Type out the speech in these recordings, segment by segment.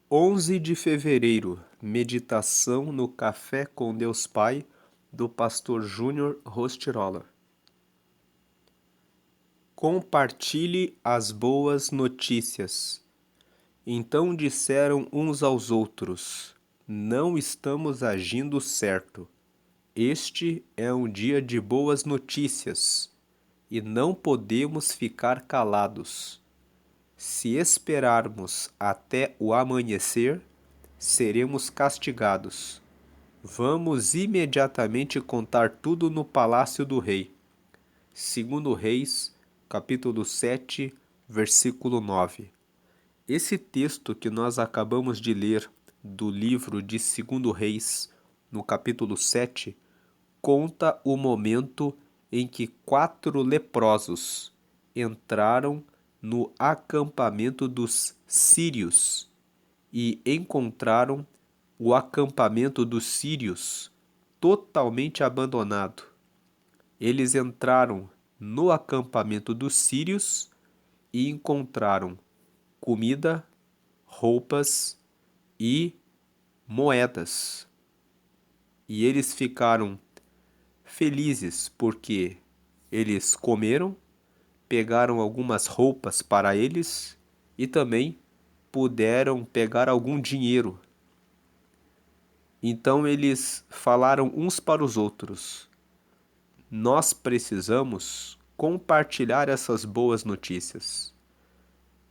11 de fevereiro, meditação no Café com Deus Pai, do pastor Júnior Rostirola. Compartilhe as boas notícias. Então disseram uns aos outros: não estamos agindo certo. Este é um dia de boas notícias e não podemos ficar calados. Se esperarmos até o amanhecer, seremos castigados. Vamos imediatamente contar tudo no palácio do rei. 2 Reis, capítulo 7, versículo 9. Esse texto que nós acabamos de ler do livro de 2 Reis, no capítulo 7, conta o momento em que 4 leprosos entraram no acampamento dos sírios e encontraram o acampamento dos sírios totalmente abandonado. Eles entraram no acampamento dos sírios e encontraram comida, roupas e moedas. E eles ficaram felizes porque eles comeram, pegaram algumas roupas para eles e também puderam pegar algum dinheiro. Então eles falaram uns para os outros: nós precisamos compartilhar essas boas notícias.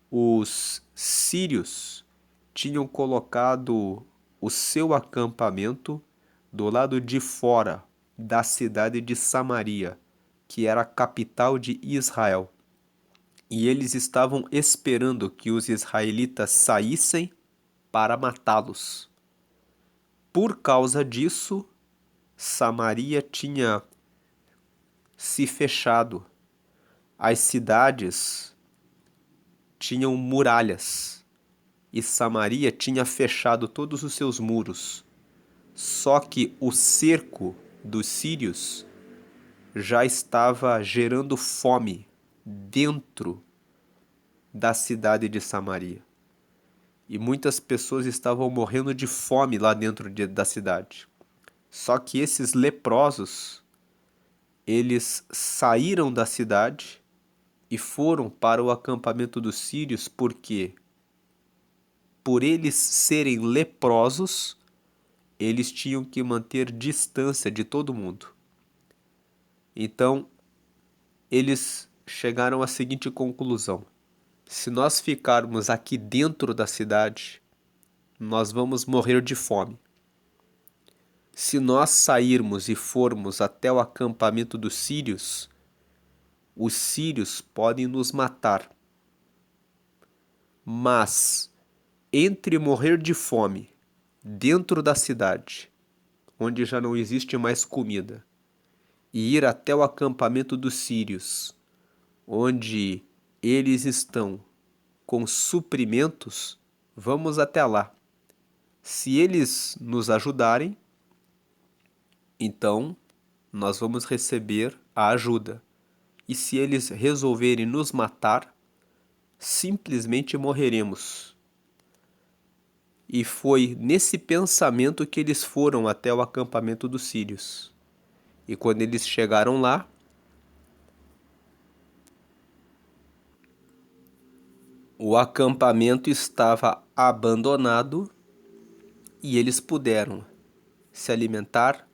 Os sírios tinham colocado o seu acampamento do lado de fora da cidade de Samaria, que era a capital de Israel. E eles estavam esperando que os israelitas saíssem para matá-los. Por causa disso, Samaria tinha se fechado. As cidades tinham muralhas e Samaria tinha fechado todos os seus muros. Só que o cerco dos sírios já estava gerando fome dentro da cidade de Samaria. E muitas pessoas estavam morrendo de fome lá dentro da cidade. Só que esses leprosos, eles saíram da cidade e foram para o acampamento dos sírios porque, por eles serem leprosos, eles tinham que manter distância de todo mundo. Então, eles chegaram à seguinte conclusão: se nós ficarmos aqui dentro da cidade, nós vamos morrer de fome. Se nós sairmos e formos até o acampamento dos sírios, os sírios podem nos matar. Mas, entre morrer de fome dentro da cidade, onde já não existe mais comida, e ir até o acampamento dos sírios, onde eles estão com suprimentos, vamos até lá. Se eles nos ajudarem, então nós vamos receber a ajuda. E se eles resolverem nos matar, simplesmente morreremos. E foi nesse pensamento que eles foram até o acampamento dos sírios. E quando eles chegaram lá, o acampamento estava abandonado e eles puderam se alimentar,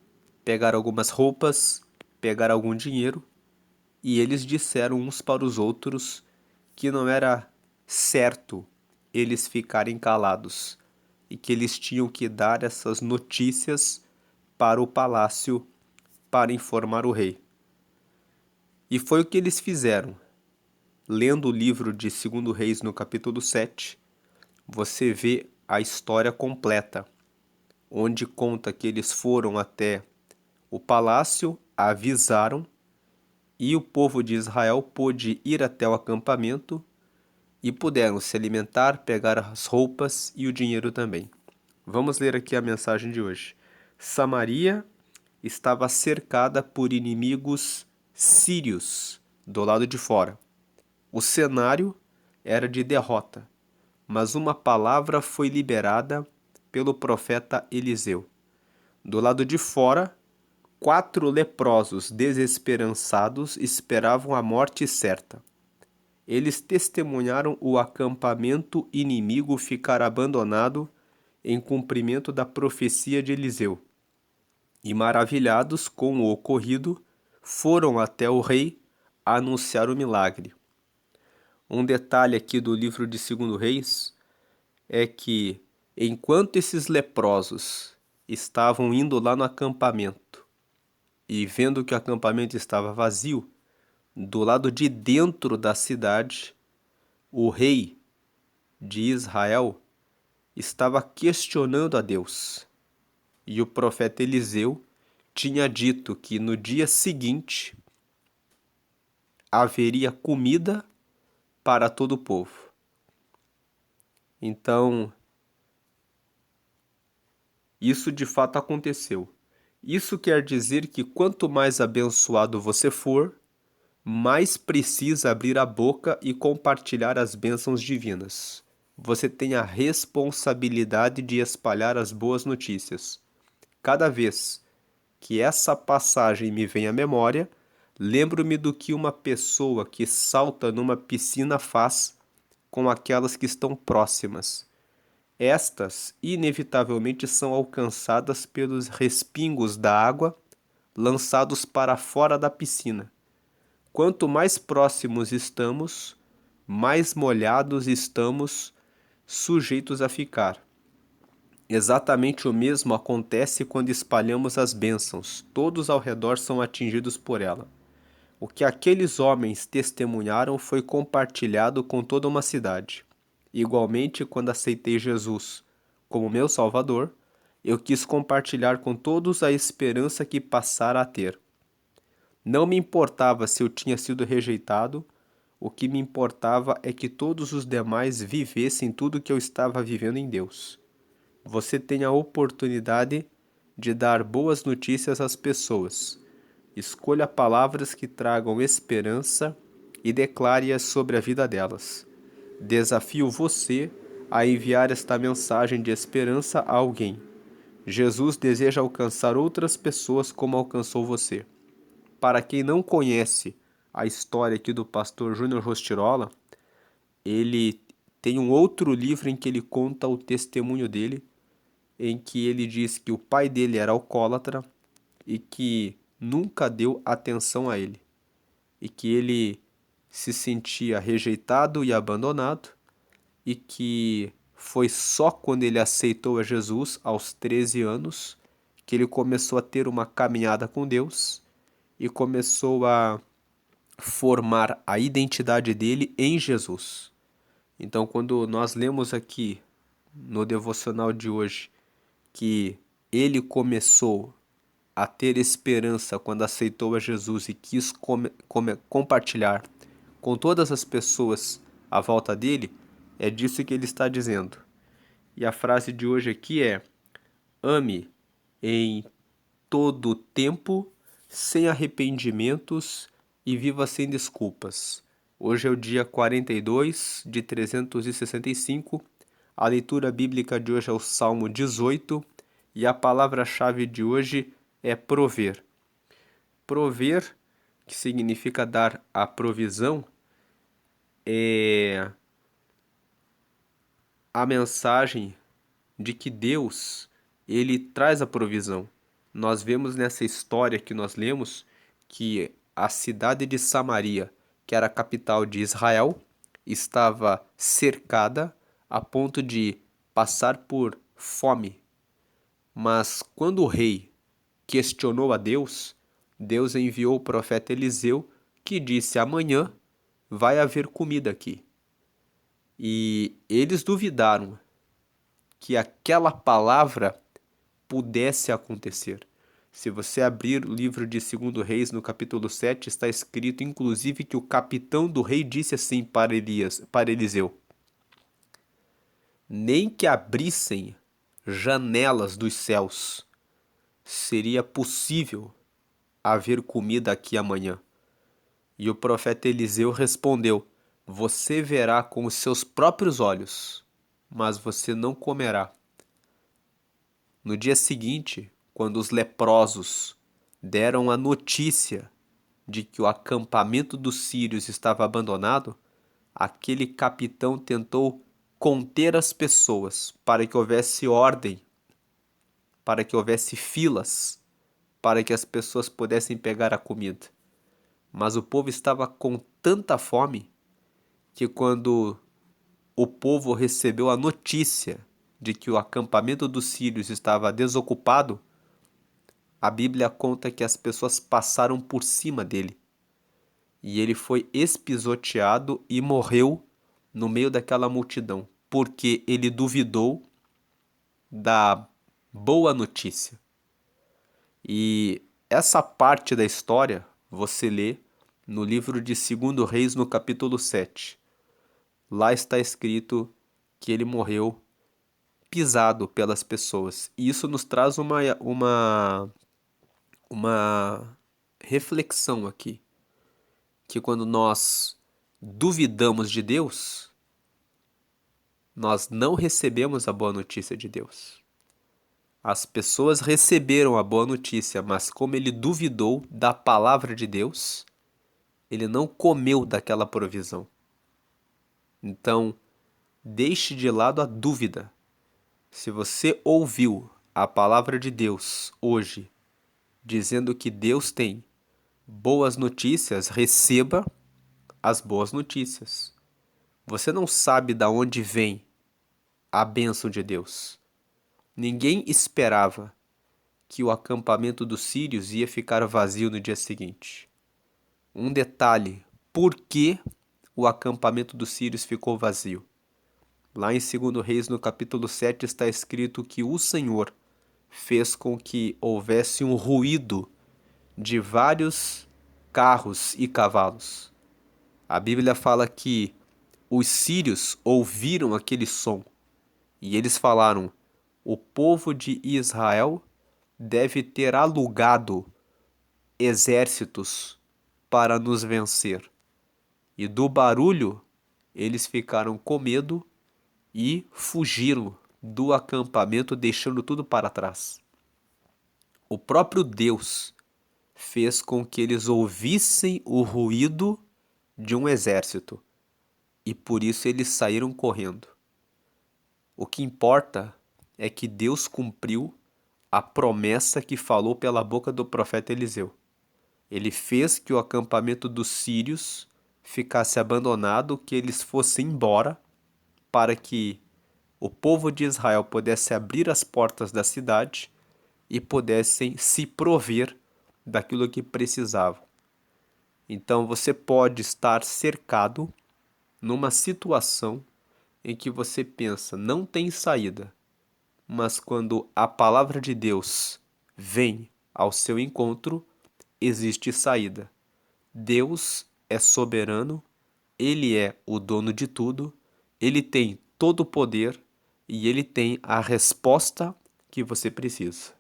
pegar algumas roupas, pegar algum dinheiro, e eles disseram uns para os outros que não era certo eles ficarem calados e que eles tinham que dar essas notícias para o palácio para informar o rei. E foi o que eles fizeram. Lendo o livro de 2 Reis no capítulo 7, você vê a história completa, onde conta que eles foram até o palácio, avisaram, e o povo de Israel pôde ir até o acampamento e puderam se alimentar, pegar as roupas e o dinheiro também. Vamos ler aqui a mensagem de hoje. Samaria estava cercada por inimigos sírios do lado de fora. O cenário era de derrota, mas uma palavra foi liberada pelo profeta Eliseu. Do lado de fora, 4 leprosos desesperançados esperavam a morte certa. Eles testemunharam o acampamento inimigo ficar abandonado em cumprimento da profecia de Eliseu. E maravilhados com o ocorrido, foram até o rei anunciar o milagre. Um detalhe aqui do livro de 2 Reis é que, enquanto esses leprosos estavam indo lá no acampamento e vendo que o acampamento estava vazio, do lado de dentro da cidade, o rei de Israel estava questionando a Deus. E o profeta Eliseu tinha dito que no dia seguinte haveria comida para todo o povo. Então, isso de fato aconteceu. Isso quer dizer que quanto mais abençoado você for, mais precisa abrir a boca e compartilhar as bênçãos divinas. Você tem a responsabilidade de espalhar as boas notícias. Cada vez que essa passagem me vem à memória, lembro-me do que uma pessoa que salta numa piscina faz com aquelas que estão próximas. Estas, inevitavelmente, são alcançadas pelos respingos da água lançados para fora da piscina. Quanto mais próximos estamos, mais molhados estamos sujeitos a ficar. Exatamente o mesmo acontece quando espalhamos as bênçãos. Todos ao redor são atingidos por ela. O que aqueles homens testemunharam foi compartilhado com toda uma cidade. Igualmente, quando aceitei Jesus como meu Salvador, eu quis compartilhar com todos a esperança que passara a ter. Não me importava se eu tinha sido rejeitado, o que me importava é que todos os demais vivessem tudo o que eu estava vivendo em Deus. Você tem a oportunidade de dar boas notícias às pessoas. Escolha palavras que tragam esperança e declare-as sobre a vida delas. Desafio você a enviar esta mensagem de esperança a alguém. Jesus deseja alcançar outras pessoas como alcançou você. Para quem não conhece a história aqui do pastor Júnior Rostirola, ele tem um outro livro em que ele conta o testemunho dele, em que ele diz que o pai dele era alcoólatra e que nunca deu atenção a ele, e que ele se sentia rejeitado e abandonado, e que foi só quando ele aceitou a Jesus, aos 13 anos, que ele começou a ter uma caminhada com Deus e começou a formar a identidade dele em Jesus. Então, quando nós lemos aqui no devocional de hoje que ele começou a ter esperança quando aceitou a Jesus e quis compartilhar com todas as pessoas à volta dele, é disso que ele está dizendo. E a frase de hoje aqui é: ame em todo tempo, sem arrependimentos e viva sem desculpas. Hoje é o dia 42 de 365. A leitura bíblica de hoje é o Salmo 18 e a palavra-chave de hoje é prover. Prover, que significa dar a provisão, é a mensagem de que Deus, ele traz a provisão. Nós vemos nessa história que nós lemos que a cidade de Samaria, que era a capital de Israel, estava cercada a ponto de passar por fome. Mas quando o rei questionou a Deus, Deus enviou o profeta Eliseu, que disse: amanhã vai haver comida aqui. E eles duvidaram que aquela palavra pudesse acontecer. Se você abrir o livro de 2 Reis, no capítulo 7, está escrito inclusive que o capitão do rei disse assim para Eliseu: nem que abrissem janelas dos céus, seria possível haver comida aqui amanhã. E o profeta Eliseu respondeu: você verá com os seus próprios olhos mas você não comerá. No dia seguinte, quando os leprosos deram a notícia de que o acampamento dos sírios estava abandonado, aquele capitão tentou conter as pessoas para que houvesse ordem, para que houvesse filas, para que as pessoas pudessem pegar a comida. Mas o povo estava com tanta fome que quando o povo recebeu a notícia de que o acampamento dos sírios estava desocupado, a Bíblia conta que as pessoas passaram por cima dele. E ele foi espisoteado e morreu no meio daquela multidão, porque ele duvidou da boa notícia. E essa parte da história você lê no livro de 2 Reis, no capítulo 7. Lá está escrito que ele morreu pisado pelas pessoas. E isso nos traz uma reflexão aqui, que quando nós duvidamos de Deus, nós não recebemos a boa notícia de Deus. As pessoas receberam a boa notícia, mas como ele duvidou da palavra de Deus, ele não comeu daquela provisão. Então, deixe de lado a dúvida. Se você ouviu a palavra de Deus hoje, dizendo que Deus tem boas notícias, receba as boas notícias. Você não sabe de onde vem a bênção de Deus. Ninguém esperava que o acampamento dos sírios ia ficar vazio no dia seguinte. Um detalhe, por que o acampamento dos sírios ficou vazio? Lá em 2 Reis, no capítulo 7, está escrito que o Senhor fez com que houvesse um ruído de vários carros e cavalos. A Bíblia fala que os sírios ouviram aquele som e eles falaram: o povo de Israel deve ter alugado exércitos para nos vencer. E do barulho, eles ficaram com medo e fugiram do acampamento, deixando tudo para trás. O próprio Deus fez com que eles ouvissem o ruído de um exército e por isso eles saíram correndo. O que importa é que Deus cumpriu a promessa que falou pela boca do profeta Eliseu. Ele fez que o acampamento dos sírios ficasse abandonado, que eles fossem embora, para que o povo de Israel pudesse abrir as portas da cidade e pudessem se prover daquilo que precisavam. Então você pode estar cercado numa situação em que você pensa, não tem saída, mas quando a palavra de Deus vem ao seu encontro, existe saída. Deus é soberano, Ele é o dono de tudo, Ele tem todo o poder e Ele tem a resposta que você precisa.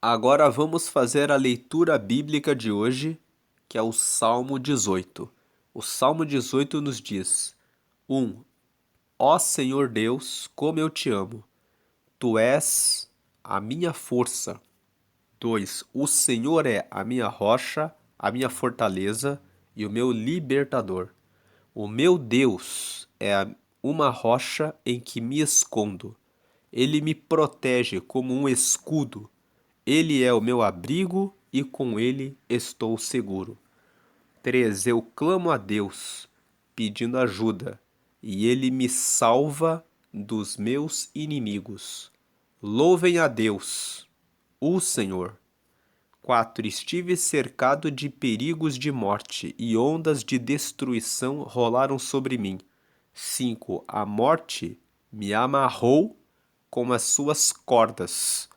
Agora vamos fazer a leitura bíblica de hoje, que é o Salmo 18. O Salmo 18 nos diz: 1. Ó Senhor Deus, como eu te amo! Tu és a minha força. 2. O Senhor é a minha rocha, a minha fortaleza e o meu libertador. O meu Deus é uma rocha em que me escondo. Ele me protege como um escudo. Ele é o meu abrigo e com ele estou seguro. 3. Eu clamo a Deus, pedindo ajuda, e ele me salva dos meus inimigos. Louvem a Deus, o Senhor. 4. Estive cercado de perigos de morte e ondas de destruição rolaram sobre mim. 5. A morte me amarrou com as suas cordas,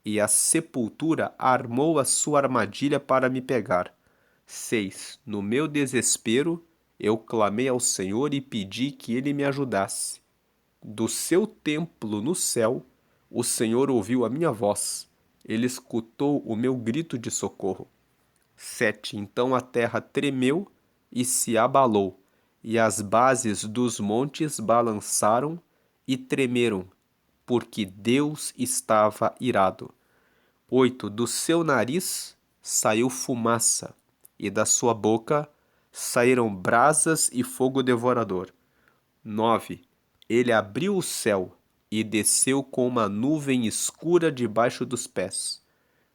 e a sepultura armou a sua armadilha para me pegar. 6. No meu desespero, eu clamei ao Senhor e pedi que ele me ajudasse. Do seu templo no céu, o Senhor ouviu a minha voz. Ele escutou o meu grito de socorro. 7. Então a terra tremeu e se abalou, e as bases dos montes balançaram e tremeram, porque Deus estava irado. 8. Do seu nariz saiu fumaça, e da sua boca saíram brasas e fogo devorador. 9. Ele abriu o céu e desceu com uma nuvem escura debaixo dos pés.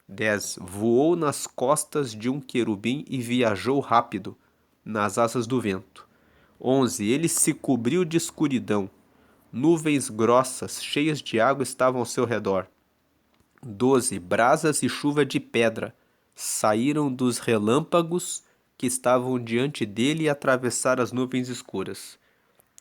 10. Voou nas costas de um querubim e viajou rápido nas asas do vento. 11. Ele se cobriu de escuridão. Nuvens grossas, cheias de água, estavam ao seu redor. 12. Brasas e chuva de pedra saíram dos relâmpagos que estavam diante dele e atravessaram as nuvens escuras.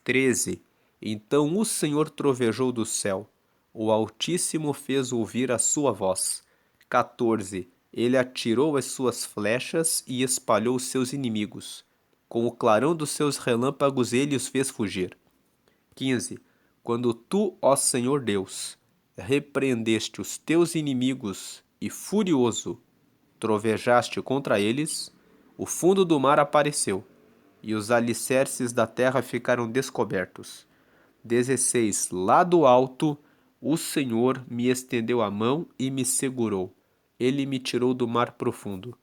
13. Então o Senhor trovejou do céu. O Altíssimo fez ouvir a sua voz. 14. Ele atirou as suas flechas e espalhou os seus inimigos. Com o clarão dos seus relâmpagos ele os fez fugir. 15. Quando tu, ó Senhor Deus, repreendeste os teus inimigos e furioso trovejaste contra eles, o fundo do mar apareceu e os alicerces da terra ficaram descobertos. 16. Lá do alto, o Senhor me estendeu a mão e me segurou. Ele me tirou do mar profundo.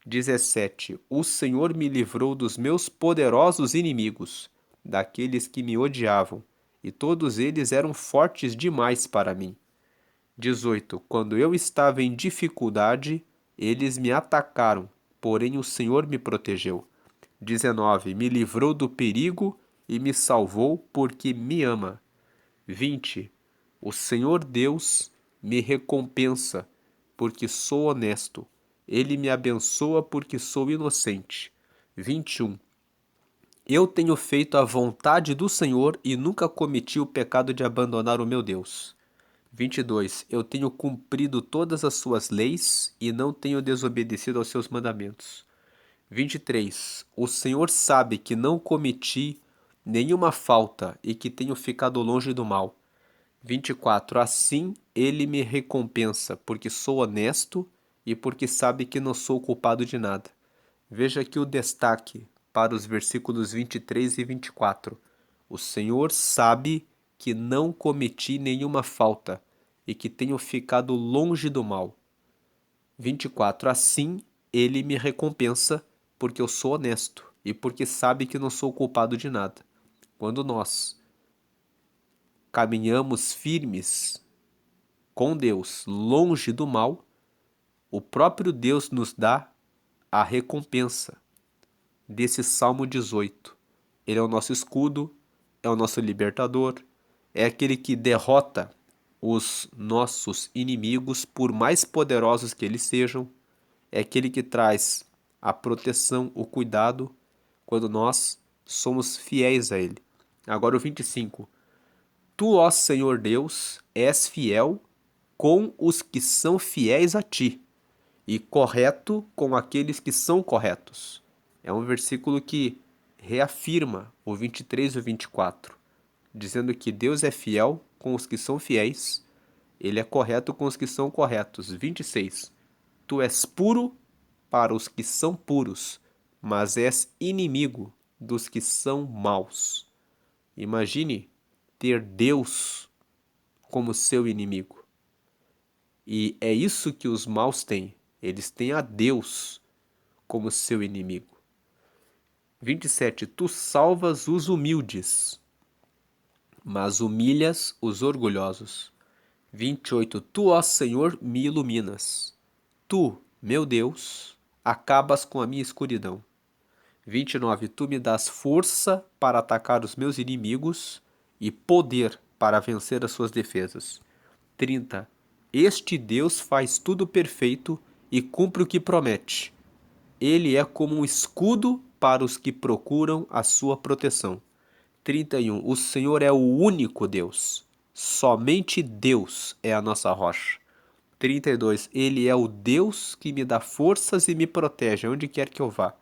17. O Senhor me livrou dos meus poderosos inimigos, daqueles que me odiavam, e todos eles eram fortes demais para mim. 18. Quando eu estava em dificuldade, eles me atacaram, porém o Senhor me protegeu. 19. Me livrou do perigo e me salvou porque me ama. 20. O Senhor Deus me recompensa porque sou honesto. Ele me abençoa porque sou inocente. 21. Eu tenho feito a vontade do Senhor e nunca cometi o pecado de abandonar o meu Deus. 22. Eu tenho cumprido todas as suas leis e não tenho desobedecido aos seus mandamentos. 23. O Senhor sabe que não cometi nenhuma falta e que tenho ficado longe do mal. 24. Assim ele me recompensa, porque sou honesto e porque sabe que não sou culpado de nada. Veja aqui o destaque para os versículos 23 e 24. O Senhor sabe que não cometi nenhuma falta e que tenho ficado longe do mal. 24. Assim ele me recompensa, porque eu sou honesto e porque sabe que não sou culpado de nada. Quando nós caminhamos firmes com Deus, longe do mal, o próprio Deus nos dá a recompensa desse Salmo 18. Ele é o nosso escudo, é o nosso libertador, é aquele que derrota os nossos inimigos, por mais poderosos que eles sejam, é aquele que traz a proteção, o cuidado, quando nós somos fiéis a ele. Agora o 25. Tu, ó Senhor Deus, és fiel com os que são fiéis a ti, e correto com aqueles que são corretos. É um versículo que reafirma o 23 e o 24, dizendo que Deus é fiel com os que são fiéis, ele é correto com os que são corretos. 26. Tu és puro para os que são puros, mas és inimigo dos que são maus. Imagine ter Deus como seu inimigo. E é isso que os maus têm. Eles têm a Deus como seu inimigo. 27. Tu salvas os humildes, mas humilhas os orgulhosos. 28. Tu, ó Senhor, me iluminas. Tu, meu Deus, acabas com a minha escuridão. 29. Tu me dás força para atacar os meus inimigos e poder para vencer as suas defesas. 30. Este Deus faz tudo perfeito e cumpre o que promete. Ele é como um escudo para os que procuram a sua proteção. 31. O Senhor é o único Deus. Somente Deus é a nossa rocha. 32. Ele é o Deus que me dá forças e me protege onde quer que eu vá.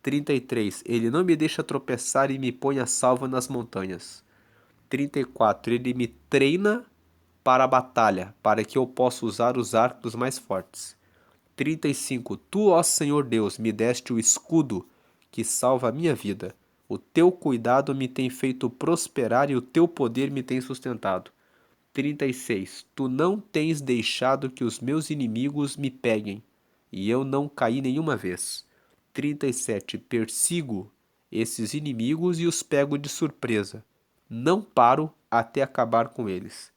33. Ele não me deixa tropeçar e me põe a salvo nas montanhas. 34. Ele me treina para a batalha, para que eu possa usar os arcos mais fortes. 35. Tu, ó Senhor Deus, me deste o escudo que salva a minha vida. O teu cuidado me tem feito prosperar e o teu poder me tem sustentado. 36. Tu não tens deixado que os meus inimigos me peguem, e eu não caí nenhuma vez. 37. Persigo esses inimigos e os pego de surpresa. Não paro até acabar com eles.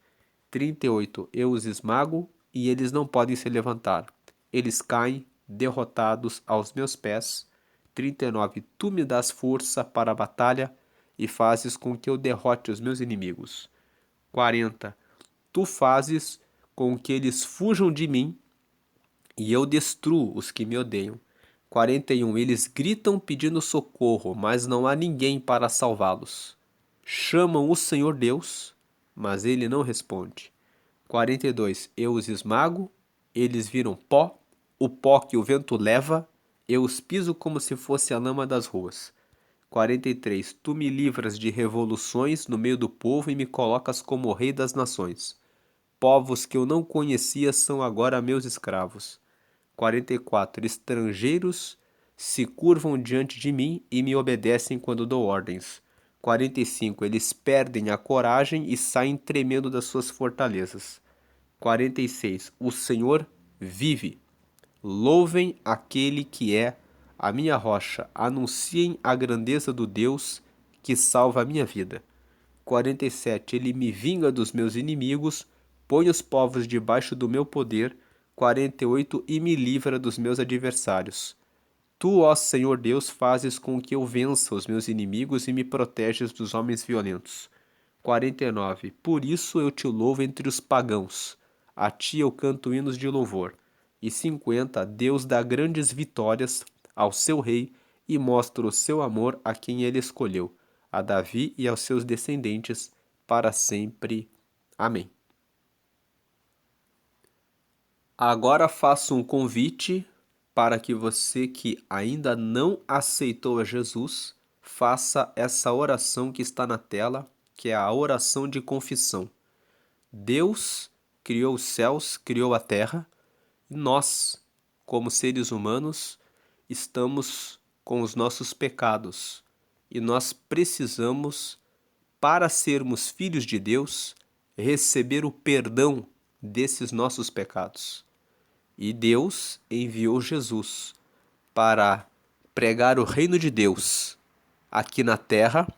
38. Eu os esmago e eles não podem se levantar. Eles caem derrotados aos meus pés. 39. Tu me dás força para a batalha e fazes com que eu derrote os meus inimigos. 40. Tu fazes com que eles fujam de mim e eu destruo os que me odeiam. 41. Eles gritam pedindo socorro, mas não há ninguém para salvá-los. Chamam o Senhor Deus, mas ele não responde. 42. Eu os esmago, eles viram pó, o pó que o vento leva, eu os piso como se fosse a lama das ruas. 43. Tu me livras de revoluções no meio do povo e me colocas como rei das nações. Povos que eu não conhecia são agora meus escravos. 44. Estrangeiros se curvam diante de mim e me obedecem quando dou ordens. 45. Eles perdem a coragem e saem tremendo das suas fortalezas. 46. O Senhor vive. Louvem aquele que é a minha rocha. Anunciem a grandeza do Deus que salva a minha vida. 47. Ele me vinga dos meus inimigos, põe os povos debaixo do meu poder. 48. E me livra dos meus adversários. Tu, ó Senhor Deus, fazes com que eu vença os meus inimigos e me proteges dos homens violentos. 49. Por isso eu te louvo entre os pagãos. A ti eu canto hinos de louvor. E 50. Deus dá grandes vitórias ao seu rei e mostra o seu amor a quem ele escolheu, a Davi e aos seus descendentes, para sempre. Amém. Agora faço um convite para que você que ainda não aceitou a Jesus, faça essa oração que está na tela, que é a oração de confissão. Deus criou os céus, criou a terra, e nós, como seres humanos, estamos com os nossos pecados. E nós precisamos, para sermos filhos de Deus, receber o perdão desses nossos pecados. E Deus enviou Jesus para pregar o reino de Deus aqui na terra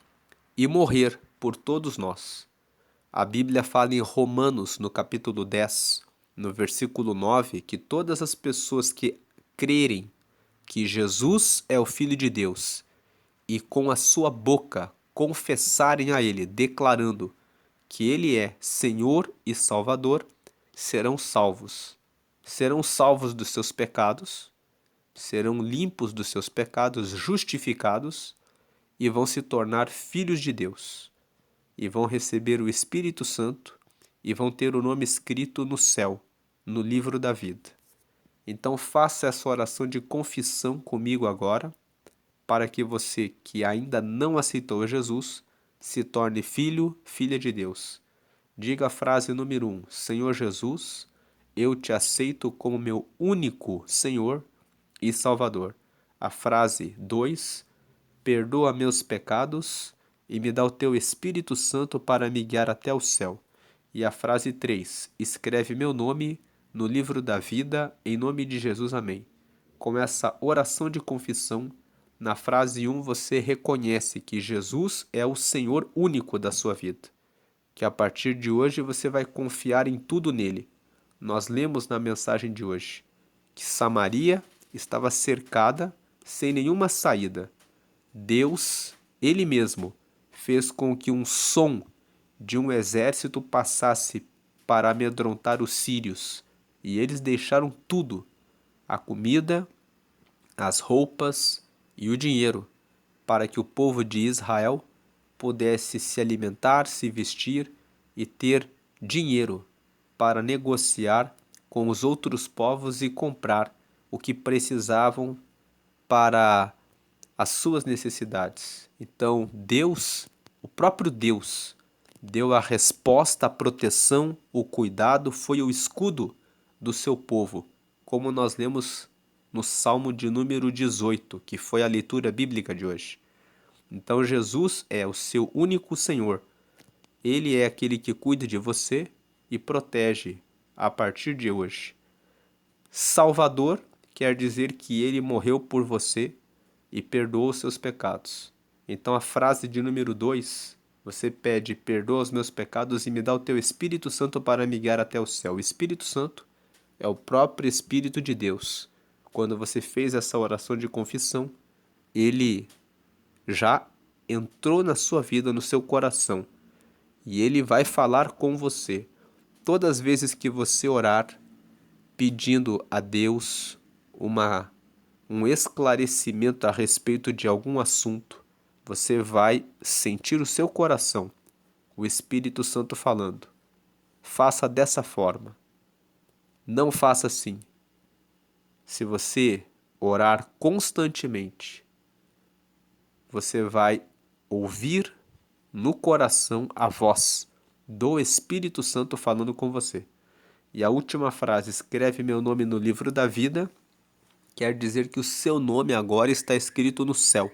e morrer por todos nós. A Bíblia fala em Romanos, no capítulo 10, no versículo 9, que todas as pessoas que crerem que Jesus é o Filho de Deus e com a sua boca confessarem a Ele, declarando que Ele é Senhor e Salvador, serão salvos. Serão salvos dos seus pecados, serão limpos dos seus pecados, justificados e vão se tornar filhos de Deus. E vão receber o Espírito Santo e vão ter o nome escrito no céu, no livro da vida. Então faça essa oração de confissão comigo agora, para que você que ainda não aceitou Jesus se torne filho, filha de Deus. Diga a frase número 1: Senhor Jesus, eu te aceito como meu único Senhor e Salvador. A frase 2: perdoa meus pecados e me dá o teu Espírito Santo para me guiar até o céu. E a frase 3: escreve meu nome no livro da vida, em nome de Jesus, amém. Com essa oração de confissão, na frase 1 você reconhece que Jesus é o Senhor único da sua vida, que a partir de hoje você vai confiar em tudo nele. Nós lemos na mensagem de hoje que Samaria estava cercada, sem nenhuma saída. Deus, Ele mesmo, fez com que um som de um exército passasse para amedrontar os sírios, e eles deixaram tudo, a comida, as roupas e o dinheiro, para que o povo de Israel pudesse se alimentar, se vestir e ter dinheiro para negociar com os outros povos e comprar o que precisavam para as suas necessidades. Então, Deus, o próprio Deus, deu a resposta, a proteção, o cuidado, foi o escudo do seu povo, como nós lemos no Salmo de número 18, que foi a leitura bíblica de hoje. Então Jesus é o seu único Senhor. Ele é aquele que cuida de você e protege a partir de hoje. Salvador quer dizer que ele morreu por você e perdoou os seus pecados. Então a frase de número 2, você pede: perdoa os meus pecados e me dá o teu Espírito Santo para me guiar até o céu. O Espírito Santo é o próprio Espírito de Deus. Quando você fez essa oração de confissão, ele já entrou na sua vida, no seu coração, e ele vai falar com você. Todas as vezes que você orar, pedindo a Deus um esclarecimento a respeito de algum assunto, você vai sentir o seu coração, o Espírito Santo falando. Faça dessa forma. Não faça assim. Se você orar constantemente, você vai ouvir no coração a voz do Espírito Santo falando com você. E a última frase: escreve meu nome no livro da vida, quer dizer que o seu nome agora está escrito no céu,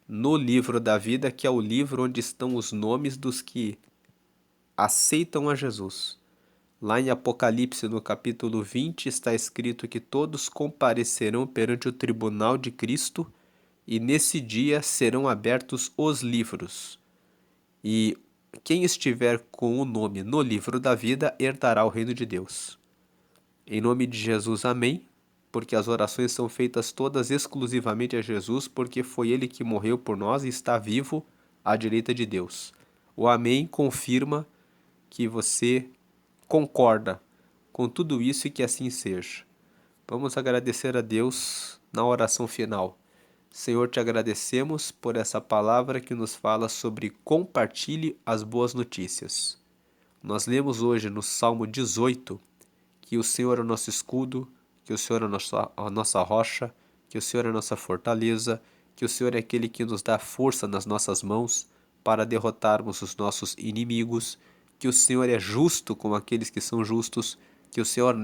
no livro da vida, que é o livro onde estão os nomes dos que aceitam a Jesus. Lá em Apocalipse, no capítulo 20, está escrito que todos comparecerão perante o tribunal de Cristo e nesse dia serão abertos os livros. E quem estiver com o nome no livro da vida herdará o reino de Deus. Em nome de Jesus, amém. Porque as orações são feitas todas exclusivamente a Jesus, porque foi Ele que morreu por nós e está vivo à direita de Deus. O amém confirma que você concorda com tudo isso e que assim seja. Vamos agradecer a Deus na oração final. Senhor, te agradecemos por essa palavra que nos fala sobre compartilhe as boas notícias. Nós lemos hoje no Salmo 18 que o Senhor é o nosso escudo, que o Senhor é a nossa rocha, que o Senhor é a nossa fortaleza, que o Senhor é aquele que nos dá força nas nossas mãos para derrotarmos os nossos inimigos, que o Senhor é justo com aqueles que são justos, que o Senhor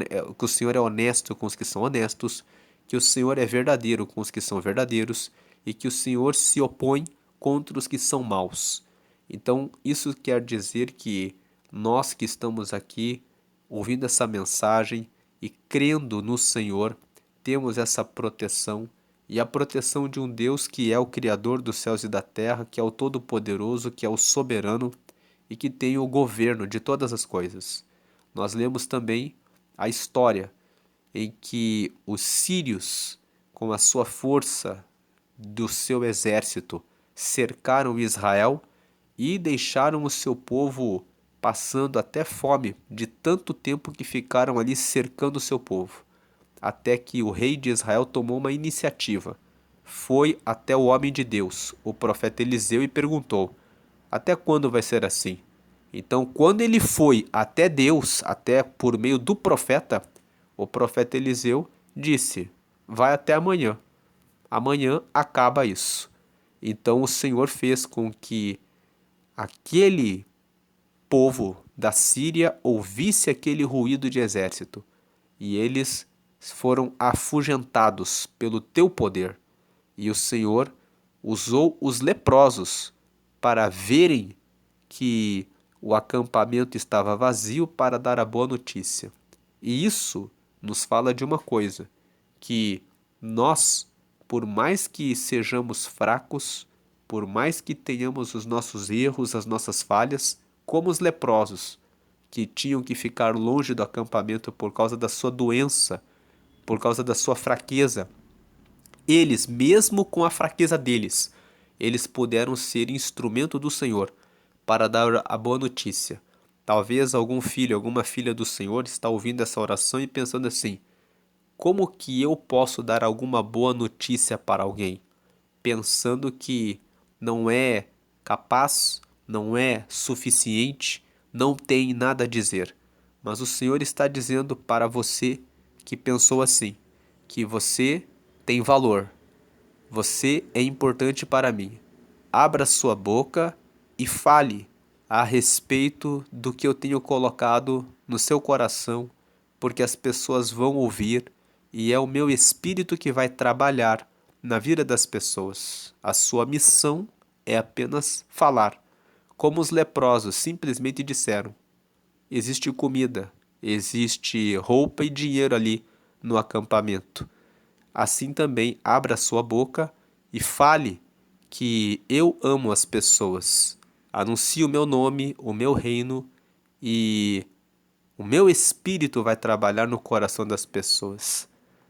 é honesto com os que são honestos, que o Senhor é verdadeiro com os que são verdadeiros e que o Senhor se opõe contra os que são maus. Então, isso quer dizer que nós que estamos aqui ouvindo essa mensagem e crendo no Senhor, temos essa proteção e a proteção de um Deus que é o Criador dos céus e da terra, que é o Todo-Poderoso, que é o Soberano e que tem o governo de todas as coisas. Nós lemos também a história em que os sírios, com a sua força do seu exército, cercaram Israel e deixaram o seu povo passando até fome, de tanto tempo que ficaram ali cercando o seu povo, até que o rei de Israel tomou uma iniciativa. Foi até o homem de Deus, o profeta Eliseu, e perguntou: até quando vai ser assim? Então, quando ele foi até Deus, até por meio do profeta, o profeta Eliseu disse: vai até amanhã. Amanhã acaba isso. Então o Senhor fez com que aquele povo da Síria ouvisse aquele ruído de exército, e eles foram afugentados pelo teu poder. E o Senhor usou os leprosos para verem que o acampamento estava vazio para dar a boa notícia. E isso nos fala de uma coisa, que nós, por mais que sejamos fracos, por mais que tenhamos os nossos erros, as nossas falhas, como os leprosos, que tinham que ficar longe do acampamento por causa da sua doença, por causa da sua fraqueza, eles, mesmo com a fraqueza deles, eles puderam ser instrumento do Senhor para dar a boa notícia. Talvez algum filho, alguma filha do Senhor está ouvindo essa oração e pensando assim: como que eu posso dar alguma boa notícia para alguém? Pensando que não é capaz, não é suficiente, não tem nada a dizer. Mas o Senhor está dizendo para você que pensou assim, que você tem valor, você é importante para mim. Abra sua boca e fale a respeito do que eu tenho colocado no seu coração, porque as pessoas vão ouvir e é o meu espírito que vai trabalhar na vida das pessoas. A sua missão é apenas falar. Como os leprosos simplesmente disseram: existe comida, existe roupa e dinheiro ali no acampamento. Assim também abra sua boca e fale que eu amo as pessoas. Anuncie o meu nome, o meu reino e o meu espírito vai trabalhar no coração das pessoas.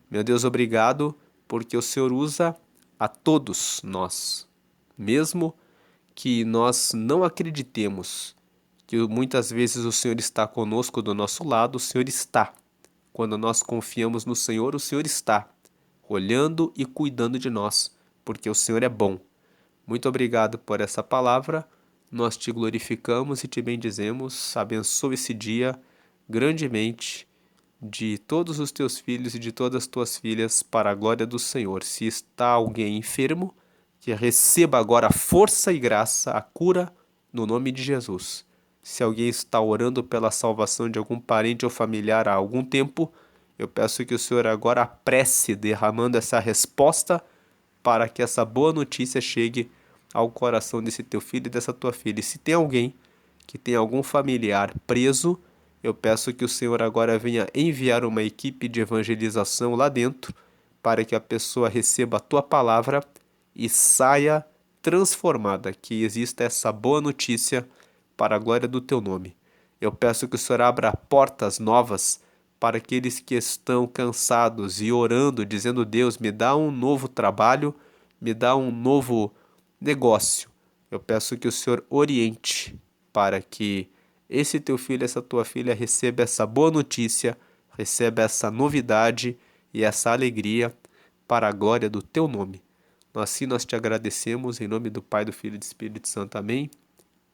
Meu Deus, obrigado, porque o Senhor usa a todos nós, mesmo que nós não acreditemos que muitas vezes o Senhor está conosco do nosso lado, o Senhor está. Quando nós confiamos no Senhor, o Senhor está olhando e cuidando de nós, porque o Senhor é bom. Muito obrigado por essa palavra. Nós te glorificamos e te bendizemos. Abençoe esse dia grandemente de todos os teus filhos e de todas as tuas filhas para a glória do Senhor. Se está alguém enfermo, que receba agora força e graça, a cura no nome de Jesus. Se alguém está orando pela salvação de algum parente ou familiar há algum tempo, eu peço que o Senhor agora apresse derramando essa resposta para que essa boa notícia chegue ao coração desse teu filho e dessa tua filha. E se tem alguém que tem algum familiar preso, eu peço que o Senhor agora venha enviar uma equipe de evangelização lá dentro, para que a pessoa receba a tua palavra e saia transformada, que exista essa boa notícia para a glória do teu nome. Eu peço que o Senhor abra portas novas para aqueles que estão cansados e orando, dizendo: Deus, me dá um novo trabalho, me dá um novo negócio. Eu peço que o Senhor oriente para que esse teu filho, essa tua filha receba essa boa notícia, receba essa novidade e essa alegria para a glória do teu nome. Assim nós te agradecemos em nome do Pai, do Filho e do Espírito Santo. Amém.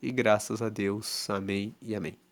E graças a Deus. Amém e amém.